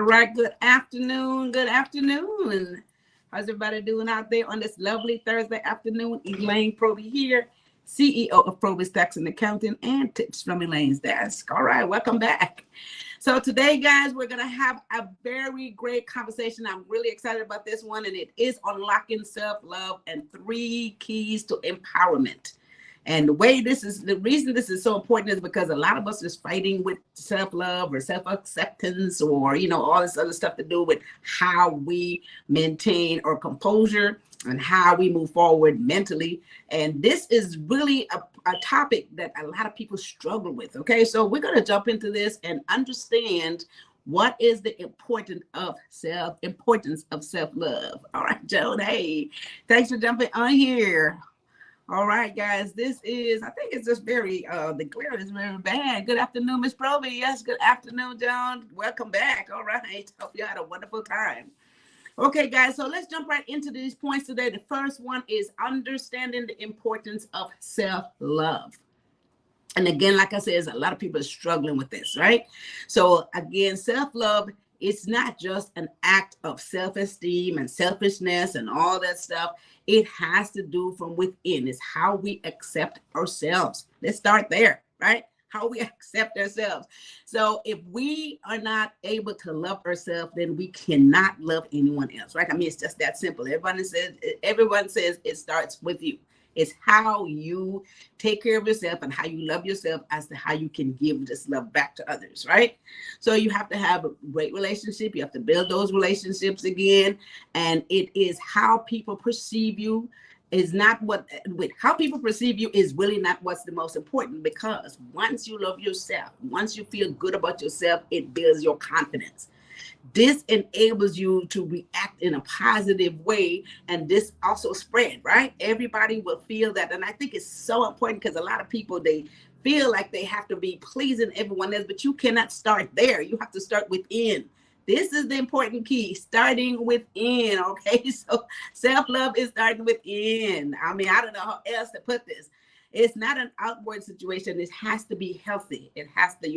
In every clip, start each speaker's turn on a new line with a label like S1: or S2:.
S1: right. Good afternoon. Good afternoon. How's everybody doing out there on this lovely Thursday afternoon? Elaine Proby here, CEO of PROBY'S Tax and Accounting and Tips from Elaine's Desk. All right. Welcome back. So today, guys, we're going to have a very great conversation. I'm really excited about this one, and it is unlocking self-love and 3 keys to empowerment. And the reason this is so important is because a lot of us is fighting with self-love or self-acceptance or, all this other stuff to do with how we maintain our composure and how we move forward mentally. And this is really a topic that a lot of people struggle with. Okay, so we're going to jump into this and understand what is the importance of self-love. All right, Joan, hey, thanks for jumping on here. All right, guys, I think it's just the glare is very bad. Good afternoon, Miss Proby. Yes, good afternoon, John. Welcome back. All right, hope you had a wonderful time. Okay, guys, so let's jump right into these points today. The first one is understanding the importance of self-love. And again, like I said, a lot of people are struggling with this, right? So again, self-love, it's not just an act of self-esteem and selfishness and all that stuff. It has to do from within. It's how we accept ourselves. Let's start there, right? How we accept ourselves. So if we are not able to love ourselves, then we cannot love anyone else, right? I mean, it's just that simple. Everyone says it starts with you. It's how you take care of yourself and how you love yourself as to how you can give this love back to others, right? So you have to have a great relationship. You have to build those relationships again. And it is how people perceive you is not how people perceive you is really not what's the most important, because once you love yourself, once you feel good about yourself, it builds your confidence. This enables you to react in a positive way, and this also spread, right? Everybody will feel that. And I think it's so important because a lot of people, they feel like they have to be pleasing everyone else, but you cannot start there. You have to start within. This is the important key, starting within, okay? So self-love is starting within. I mean, I don't know how else to put this. It's not an outward situation. It has to be healthy. You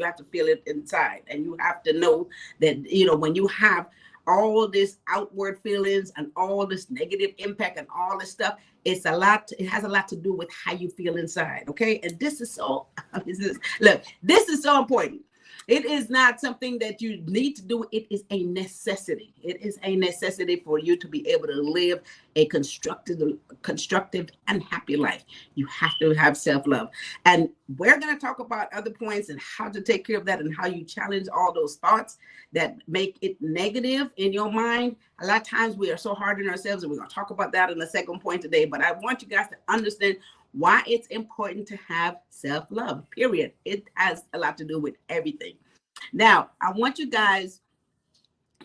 S1: have to feel it inside. And you have to know that, when you have all this outward feelings and all this negative impact and all this stuff, it has a lot to do with how you feel inside. Okay. And this is so important. It is not something that you need to do. It is a necessity. It is a necessity for you to be able to live a constructive and happy life. You have to have self-love. And we're going to talk about other points and how to take care of that and how you challenge all those thoughts that make it negative in your mind. A lot of times we are so hard on ourselves, and we're going to talk about that in the second point today. But I want you guys to understand why it's important to have self-love, period. It has a lot to do with everything. Now, I want you guys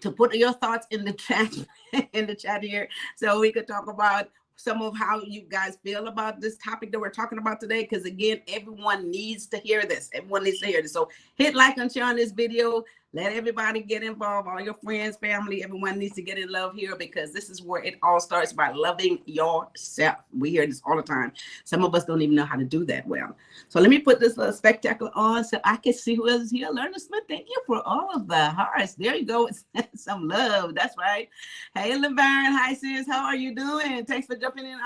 S1: to put your thoughts in the chat here, so we could talk about some of how you guys feel about this topic that we're talking about today. Because again, everyone needs to hear this. Everyone needs to hear this. So hit like and share on this video. Let everybody get involved. All your friends, family, everyone needs to get in love here, because this is where it all starts, by loving yourself. We hear this all the time. Some of us don't even know how to do that well. So let me put this little spectacle on so I can see who is here. Lerner Smith, thank you for all of the hearts. There you go. Some love. That's right. Hey, Laverne. Hi, sis. How are you doing? Thanks for jumping in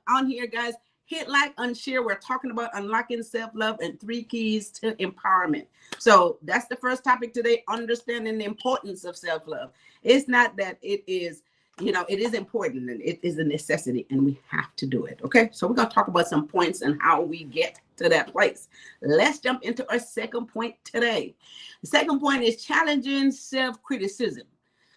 S1: on here, guys. Hit like and share. We're talking about unlocking self-love and 3 keys to empowerment. So that's the first topic today, understanding the importance of self-love. It's not that it is, it is important, and it is a necessity, and we have to do it. Okay, so we're going to talk about some points and how we get to that place. Let's jump into our second point today. The second point is challenging self-criticism.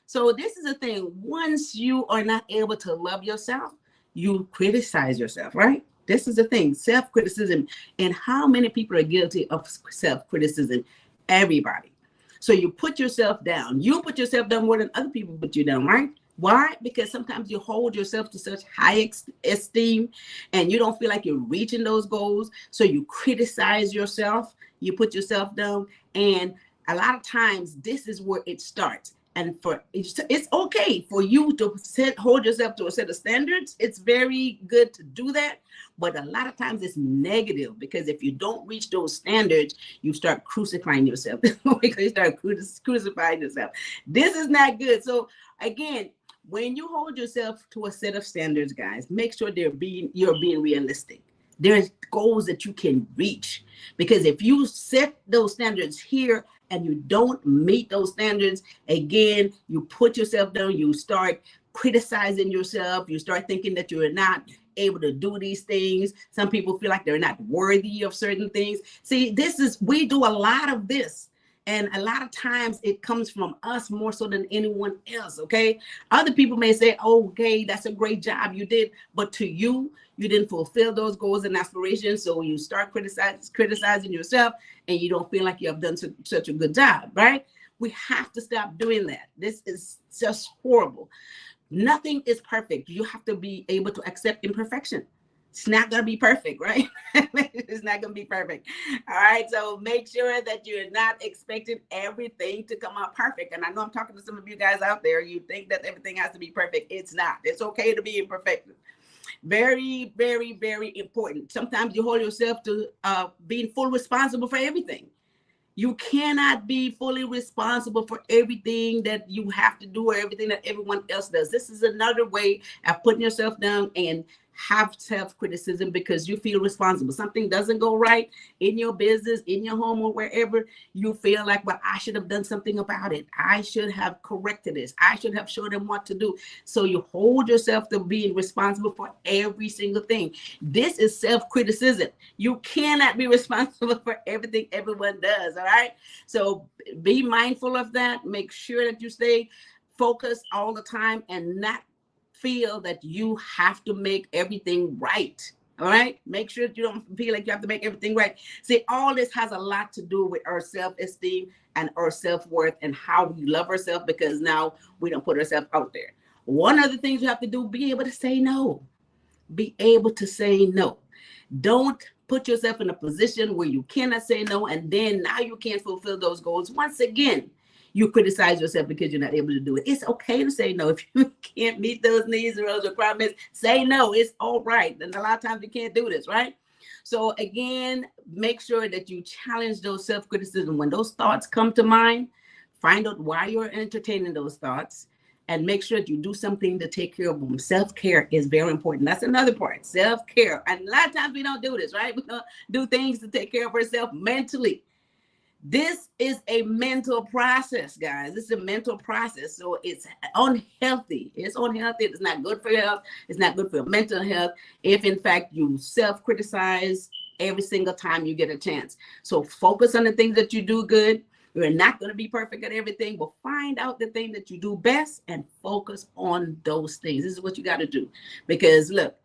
S1: So this is the thing. Once you are not able to love yourself, you criticize yourself, right? This is the thing, self-criticism. And how many people are guilty of self-criticism? Everybody. So you put yourself down. You put yourself down more than other people put you down, right? Why? Because sometimes you hold yourself to such high esteem and you don't feel like you're reaching those goals. So you criticize yourself. You put yourself down. And a lot of times this is where it starts. And it's okay for you to hold yourself to a set of standards. It's very good to do that. But a lot of times it's negative, because if you don't reach those standards, you start crucifying yourself. Because you start crucifying yourself. This is not good. So again, when you hold yourself to a set of standards, guys, make sure you're being realistic. There's goals that you can reach, because if you set those standards here and you don't meet those standards, again, you put yourself down, you start criticizing yourself, you start thinking that you're not able to do these things. Some people feel like they're not worthy of certain things. See, we do a lot of this. And a lot of times it comes from us more so than anyone else, okay? Other people may say, oh, okay, that's a great job you did. But to you, you didn't fulfill those goals and aspirations. So you start criticizing yourself, and you don't feel like you have done such a good job, right? We have to stop doing that. This is just horrible. Nothing is perfect. You have to be able to accept imperfection. It's not going to be perfect, right? It's not going to be perfect. All right. So make sure that you're not expecting everything to come out perfect. And I know I'm talking to some of you guys out there. You think that everything has to be perfect. It's not. It's okay to be imperfect. Very, very, very important. Sometimes you hold yourself to being fully responsible for everything. You cannot be fully responsible for everything that you have to do or everything that everyone else does. This is another way of putting yourself down and have self-criticism because you feel responsible. Something doesn't go right in your business, in your home, or wherever. You feel like, well, I should have done something about it. I should have corrected this. I should have showed them what to do. So you hold yourself to being responsible for every single thing. This is self-criticism. You cannot be responsible for everything everyone does, all right? So be mindful of that. Make sure that you stay focused all the time and not feel that you have to make everything right. All right. Make sure that you don't feel like you have to make everything right. See, all this has a lot to do with our self-esteem and our self-worth and how we love ourselves, because now we don't put ourselves out there. One of the things you have to do, be able to say no. Be able to say no. Don't put yourself in a position where you cannot say no, and then now you can't fulfill those goals. Once again, you criticize yourself because you're not able to do it. It's okay to say no. If you can't meet those needs or those requirements, say no. It's all right. And a lot of times you can't do this, right? So again, make sure that you challenge those self-criticism. When those thoughts come to mind, find out why you're entertaining those thoughts, and make sure that you do something to take care of them. Self-care is very important. That's another part, self-care. And a lot of times we don't do this, right? We don't do things to take care of ourselves mentally. This is a mental process, guys. This is a mental process. So it's unhealthy. It's unhealthy. It's not good for your health. It's not good for your mental health if, in fact, you self-criticize every single time you get a chance. So focus on the things that you do good. You're not going to be perfect at everything, but find out the thing that you do best and focus on those things. This is what you got to do. Because, look,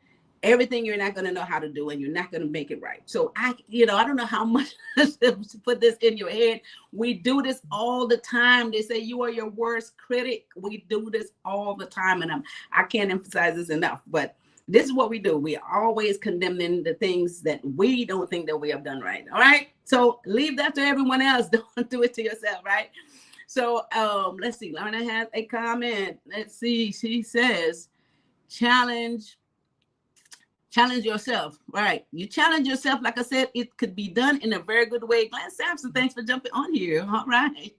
S1: everything you're not going to know how to do, and you're not going to make it right. So I don't know how much to put this in your head. We do this all the time. They say you are your worst critic. We do this all the time. And I can't emphasize this enough, but this is what we do. We are always condemning the things that we don't think that we have done right. All right. So leave that to everyone else. Don't do it to yourself. Right. So let's see. Lorna has a comment. Let's see. She says, challenge yourself. Right. You challenge yourself. Like I said, it could be done in a very good way. Glenn Sampson, thanks for jumping on here. All right.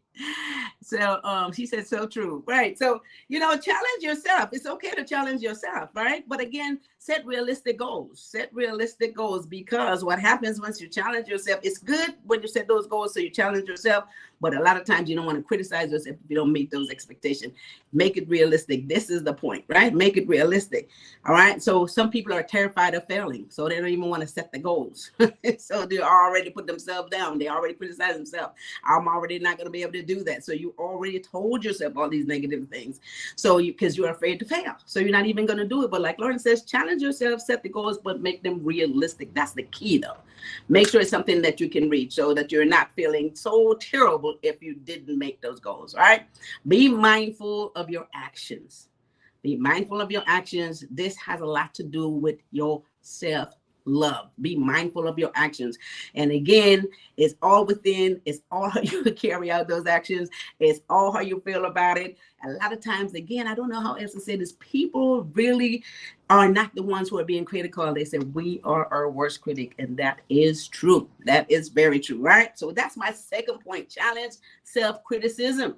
S1: So she said, so true. Right. So, challenge yourself. It's okay to challenge yourself. Right. But again, set realistic goals. Set realistic goals, because what happens once you challenge yourself, it's good when you set those goals. So you challenge yourself. But a lot of times you don't want to criticize yourself if you don't meet those expectations. Make it realistic. This is the point, right? Make it realistic. All right. So some people are terrified of failing, so they don't even want to set the goals. So they already put themselves down. They already criticize themselves. I'm already not going to be able to do that. So you already told yourself all these negative things. So because you're afraid to fail. So you're not even going to do it. But like Lauren says, challenge yourself, set the goals, but make them realistic. That's the key, though. Make sure it's something that you can reach, so that you're not feeling so terrible if you didn't make those goals. All right. Be mindful of your actions. Be mindful of your actions. This has a lot to do with your self self-love. Be mindful of your actions. And again, it's all within. It's all how you carry out those actions. It's all how you feel about it. A lot of times, again, I don't know how else to say this, people really are not the ones who are being critical. They say we are our worst critic, and that is true. That is very true, right? So that's my second point. Challenge self-criticism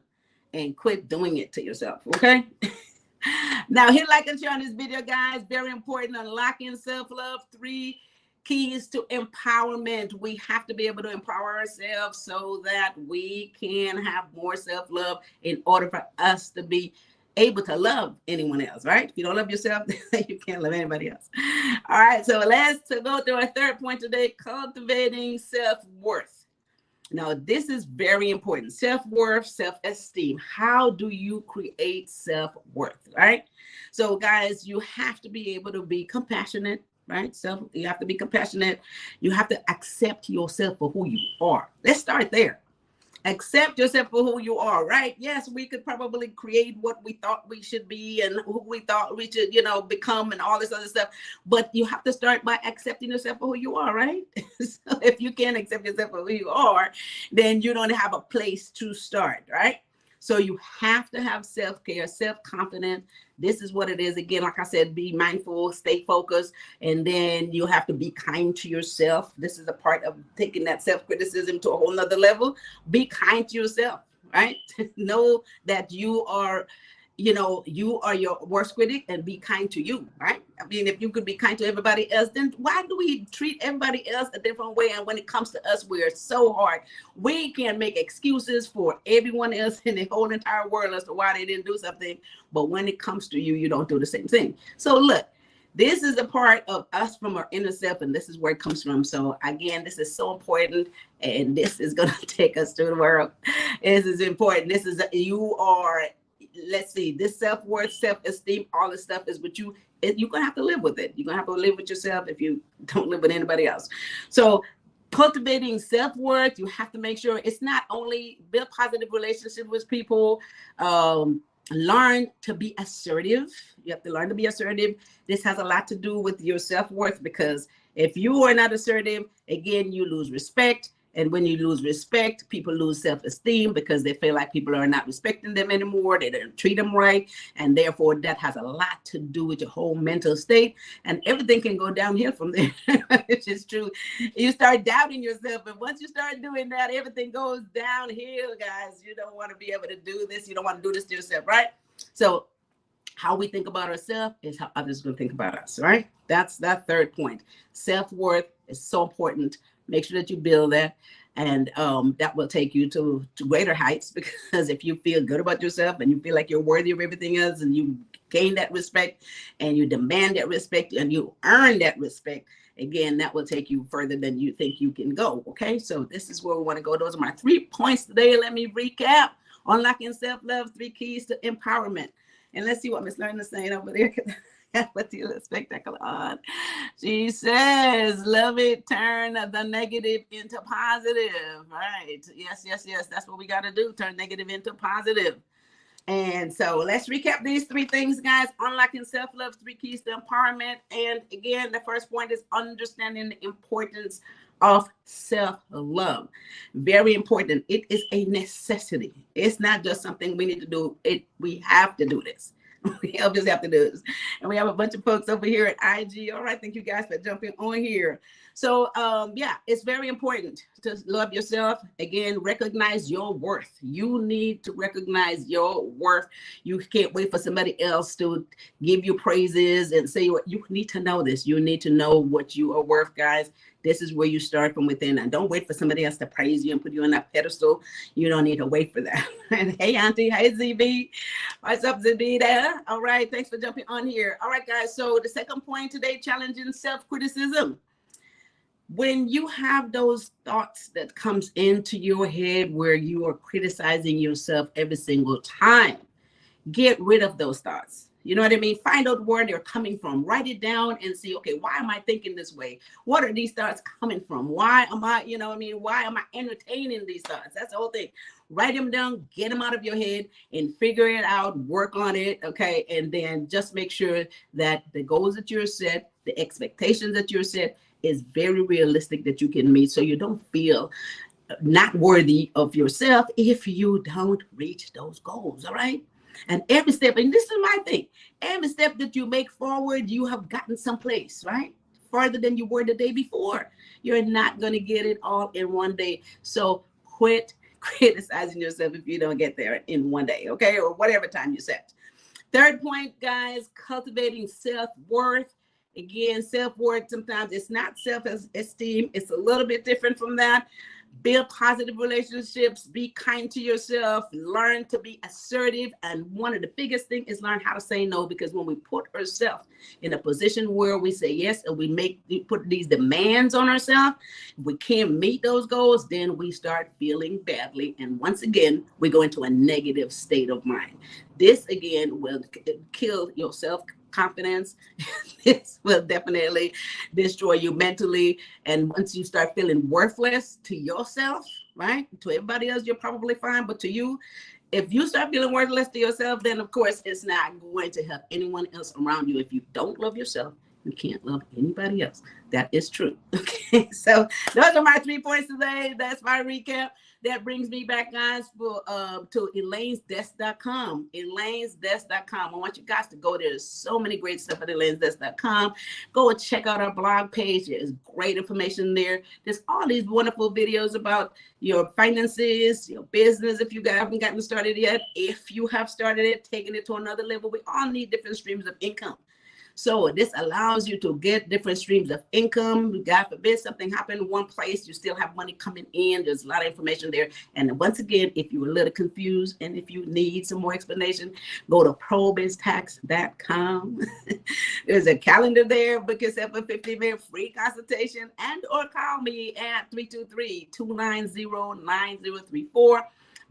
S1: and quit doing it to yourself, okay? Now, hit like and share on this video, guys. Very important. Unlocking self-love. 3 keys to empowerment. We have to be able to empower ourselves so that we can have more self-love in order for us to be able to love anyone else, right? If you don't love yourself, you can't love anybody else. All right, so let's go to our third point today, cultivating self-worth. Now, this is very important. Self-worth, self-esteem. How do you create self-worth, right? So, guys, you have to be able to be compassionate, right? You have to be compassionate. You have to accept yourself for who you are. Let's start there. Accept yourself for who you are, right? Yes, we could probably create what we thought we should be and who we thought we should, become and all this other stuff. But you have to start by accepting yourself for who you are, right? So if you can't accept yourself for who you are, then you don't have a place to start, right? So you have to have self-care, self-confidence. This is what it is. Again, like I said, be mindful, stay focused, and then you have to be kind to yourself. This is a part of taking that self-criticism to a whole nother level. Be kind to yourself, right? Know that you are your worst critic, and be kind to you, right? I mean, if you could be kind to everybody else, then why do we treat everybody else a different way? And when it comes to us, we're so hard. We can make excuses for everyone else in the whole entire world as to why they didn't do something. But when it comes to you, you don't do the same thing. So look, this is a part of us from our inner self, and this is where it comes from. So again, this is so important, and this is going to take us through the world. This is important. Let's see, this self-worth, self-esteem, all this stuff is what you're going to have to live with it. You're going to have to live with yourself if you don't live with anybody else. So cultivating self-worth, you have to make sure it's not only build positive relationships with people, learn to be assertive. You have to learn to be assertive. This has a lot to do with your self-worth, because if you are not assertive, again, you lose respect. And when you lose respect, people lose self-esteem because they feel like people are not respecting them anymore. They don't treat them right. And therefore, that has a lot to do with your whole mental state. And everything can go downhill from there, which is true. You start doubting yourself. And once you start doing that, everything goes downhill, guys. You don't want to be able to do this. You don't want to do this to yourself, right? So how we think about ourselves is how others will think about us, right? That's that third point. Self-worth is so important. Make sure that you build that, and that will take you to greater heights, because if you feel good about yourself and you feel like you're worthy of everything else, and you gain that respect and you demand that respect and you earn that respect, again, that will take you further than you think you can go, okay? So this is where we want to go. Those are my 3 points today. Let me recap. Unlocking self-love, 3 keys to empowerment. And let's see what Miss Lerna is saying over there. What do you look spectacular on? She says, love it, turn the negative into positive. Right. Yes. That's what we got to do. Turn negative into positive. And so let's recap these 3 things, guys. Unlocking self-love, 3 keys to empowerment. And again, the first point is understanding the importance of self-love. Very important. It is a necessity. It's not just something we need to do. We have to do this. We just have to do this. And we have a bunch of folks over here at IG. All right, thank you guys for jumping on here. So yeah, it's very important to love yourself. Again, recognize your worth. You need to recognize your worth. You can't wait for somebody else to give you praises and say what you need to know. This you need to know what you are worth, guys. This is where you start from within, and don't wait for somebody else to praise you and put you on that pedestal. You don't need to wait for that. And hey, Auntie, hey, ZB. What's up, ZB there? All right, thanks for jumping on here. All right, guys, so the second point today, challenging self-criticism. When you have those thoughts that comes into your head where you are criticizing yourself every single time, get rid of those thoughts. You know what I mean? Find out where they're coming from. Write it down and see, okay, why am I thinking this way? What are these thoughts coming from? Why am I, why am I entertaining these thoughts? That's the whole thing. Write them down, get them out of your head and figure it out, work on it, okay? And then just make sure that the goals that you're set, the expectations that you're set, is very realistic that you can meet, so you don't feel not worthy of yourself if you don't reach those goals. All right. And every step, and this is my thing, every step that you make forward, you have gotten someplace, right? Farther than you were the day before. You're not going to get it all in one day. So quit criticizing yourself if you don't get there in one day, okay? Or whatever time you set. Third point, guys, cultivating self-worth. Again, self-worth, sometimes it's not self-esteem. It's a little bit different from that. Build positive relationships, be kind to yourself, learn to be assertive. And one of the biggest things is learn how to say no, because when we put ourselves in a position where we say yes and we put these demands on ourselves, we can't meet those goals, then we start feeling badly. And once again, we go into a negative state of mind. This again will kill your self-confidence. This will definitely destroy you mentally. And once you start feeling worthless to yourself, right? To everybody else, you're probably fine. But to you, if you start feeling worthless to yourself, then of course it's not going to help anyone else around you. If you don't love yourself, you can't love anybody else. That is true. Okay, so those are my 3 points today. That's my recap. That brings me back, guys, to elainesdesk.com. elainesdesk.com. I want you guys to go there. There's so many great stuff at elainesdesk.com. Go and check out our blog page. There's great information there. There's all these wonderful videos about your finances, your business, if you haven't gotten started yet. If you have started it, taking it to another level, we all need different streams of income. So this allows you to get different streams of income. God forbid something happened in one place, you still have money coming in. There's a lot of information there. And once again, if you're a little confused and if you need some more explanation, go to PROBY'S.com. There's a calendar there. Book yourself a 15-minute free consultation and or call me at 323-290-9034.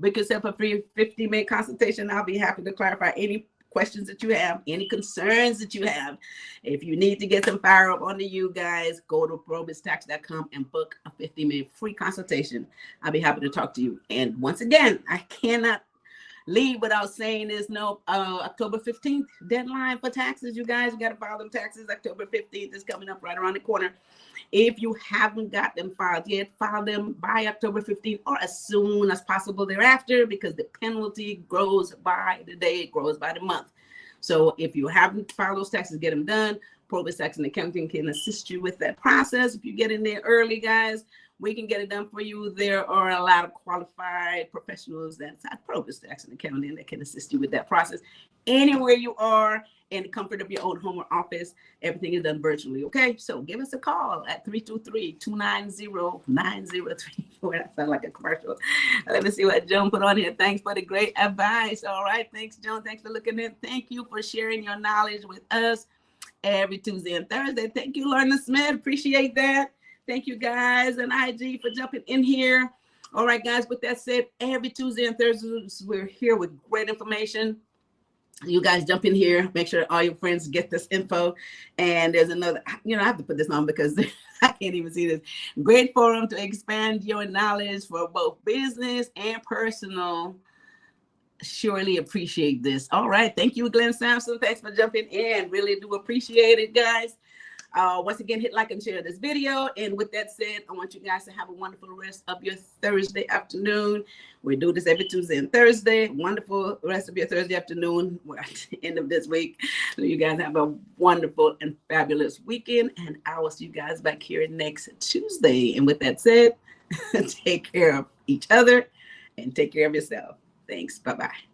S1: Book yourself a free 15-minute consultation. I'll be happy to clarify any questions that you have, any concerns that you have. If you need to get some fire up under you guys, go to PROBY'S.com and book a 15-minute free consultation. I'll be happy to talk to you. And once again, I cannot leave without saying there's no October 15th deadline for taxes. You guys got to file them taxes. October 15th is coming up right around the corner. If you haven't got them filed yet, file them by October 15th or as soon as possible thereafter, because the penalty grows by the day, it grows by the month. So if you haven't filed those taxes, get them done. PROBY'S Tax and Accounting can assist you with that process. If you get in there early, guys, we can get it done for you. There are a lot of qualified professionals that's at PROBY'S Tax and Accounting that can assist you with that process. Anywhere you are, in the comfort of your own home or office, everything is done virtually. Okay, so give us a call at 323-290-9034. That sounds like a commercial. Let me see what Joan put on here. Thanks for the great advice. All right, thanks, Joan. Thanks for looking in. Thank you for sharing your knowledge with us every Tuesday and Thursday. Thank you, Lorna Smith. Appreciate that. Thank you, guys, and IG for jumping in here. All right, guys, with that said, every Tuesday and Thursday, we're here with great information. You guys jump in here, make sure all your friends get this info. And there's another, I have to put this on because I can't even see this. Great forum to expand your knowledge for both business and personal. Surely appreciate this. All right. Thank you, Glenn Sampson. Thanks for jumping in. Really do appreciate it, guys. Once again, hit like and share this video. And with that said, I want you guys to have a wonderful rest of your Thursday afternoon. We do this every Tuesday and Thursday. Wonderful rest of your Thursday afternoon. We're at the end of this week. So you guys have a wonderful and fabulous weekend. And I will see you guys back here next Tuesday. And with that said, take care of each other and take care of yourself. Thanks. Bye-bye.